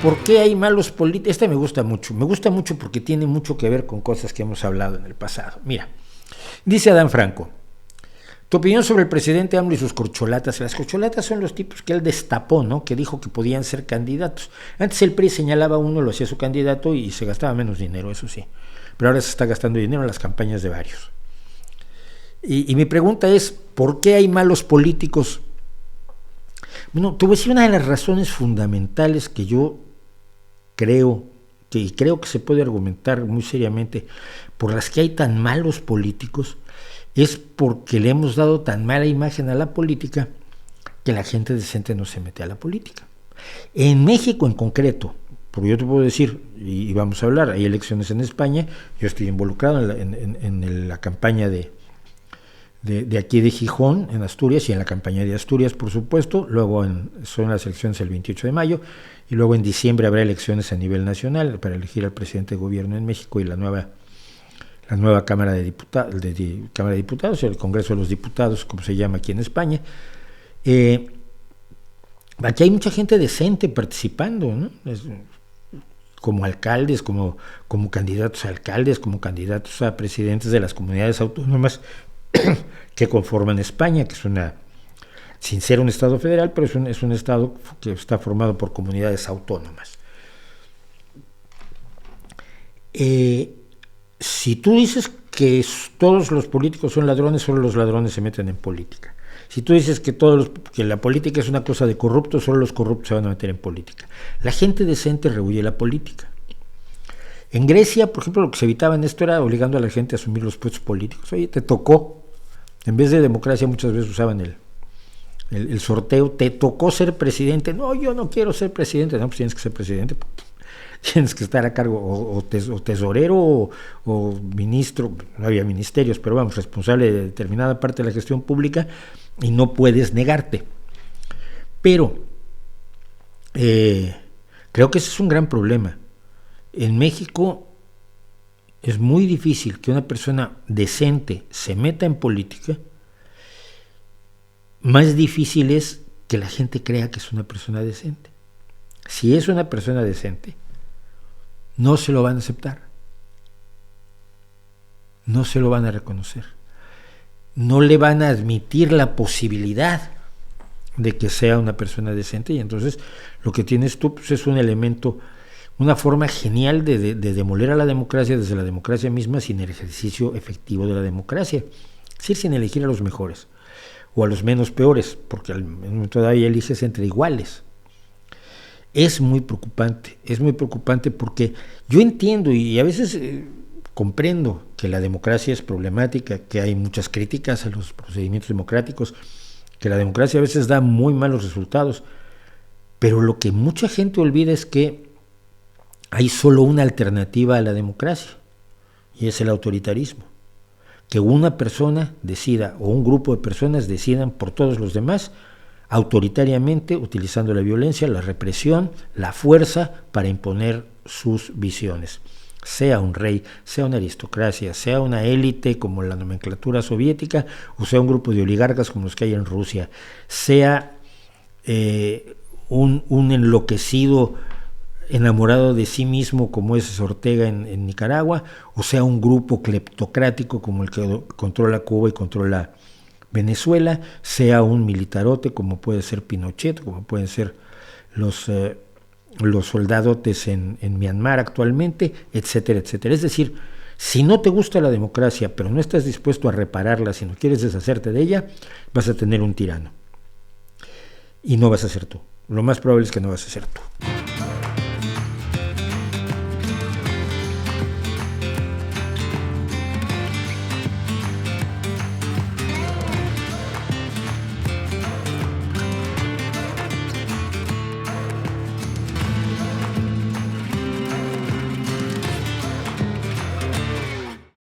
¿Por qué hay malos políticos? Esta me gusta mucho porque tiene mucho que ver con cosas que hemos hablado en el pasado. Mira, dice Adán Franco, tu opinión sobre el presidente AMLO y sus corcholatas. Las corcholatas son los tipos que él destapó, ¿no? Que dijo que podían ser candidatos. Antes el PRI señalaba a uno, lo hacía su candidato y se gastaba menos dinero, eso sí. Pero ahora se está gastando dinero en las campañas de varios. Y mi pregunta es, ¿por qué hay malos políticos? Bueno, te voy a decir una de las razones fundamentales que yo creo que se puede argumentar muy seriamente por las que hay tan malos políticos, es porque le hemos dado tan mala imagen a la política que la gente decente no se mete a la política. En México en concreto, porque yo te puedo decir, y vamos a hablar, hay elecciones en España, yo estoy involucrado en la campaña de aquí de Gijón, en Asturias, y en la campaña de Asturias, por supuesto. Luego son las elecciones el 28 de mayo, y luego en diciembre habrá elecciones a nivel nacional para elegir al presidente de gobierno en México y la nueva Cámara de Diputados, el Congreso de los Diputados, como se llama aquí en España. Aquí hay mucha gente decente participando, ¿no? Como alcaldes, como candidatos a alcaldes, como candidatos a presidentes de las comunidades autónomas que conforman España, que es sin ser un estado federal, pero es un estado que está formado por comunidades autónomas. Si tú dices que todos los políticos son ladrones, solo los ladrones se meten en política. Si tú dices que la política es una cosa de corruptos, solo los corruptos se van a meter en política. La gente decente rehuye la política. En Grecia, por ejemplo, lo que se evitaba en esto era obligando a la gente a asumir los puestos políticos. Oye, te tocó, en vez de democracia muchas veces usaban el sorteo, te tocó ser presidente. No, yo no quiero ser presidente. No, pues tienes que ser presidente. Tienes que estar a cargo o tesorero o ministro, no había ministerios, pero vamos, responsable de determinada parte de la gestión pública, y no puedes negarte. Pero creo que ese es un gran problema. En México es muy difícil que una persona decente se meta en política. Más difícil es que la gente crea que es una persona decente. Si es una persona decente, no se lo van a aceptar, no se lo van a reconocer, no le van a admitir la posibilidad de que sea una persona decente, y entonces lo que tienes tú pues, es un elemento, una forma genial de demoler a la democracia desde la democracia misma, sin el ejercicio efectivo de la democracia, es decir, sin elegir a los mejores o a los menos peores, porque todavía eliges entre iguales. Es muy preocupante porque yo entiendo y a veces comprendo que la democracia es problemática, que hay muchas críticas a los procedimientos democráticos, que la democracia a veces da muy malos resultados, pero lo que mucha gente olvida es que hay solo una alternativa a la democracia, y es el autoritarismo. Que una persona decida o un grupo de personas decidan por todos los demás, autoritariamente, utilizando la violencia, la represión, la fuerza para imponer sus visiones. Sea un rey, sea una aristocracia, sea una élite como la nomenclatura soviética, o sea un grupo de oligarcas como los que hay en Rusia, sea un enloquecido enamorado de sí mismo como es Ortega en Nicaragua, o sea un grupo cleptocrático como el que controla Cuba y controla Venezuela, sea un militarote como puede ser Pinochet, como pueden ser los soldadotes en Myanmar actualmente, etcétera, etcétera. Es decir, si no te gusta la democracia, pero no estás dispuesto a repararla, si no quieres deshacerte de ella, vas a tener un tirano. Y no vas a ser tú. Lo más probable es que no vas a ser tú.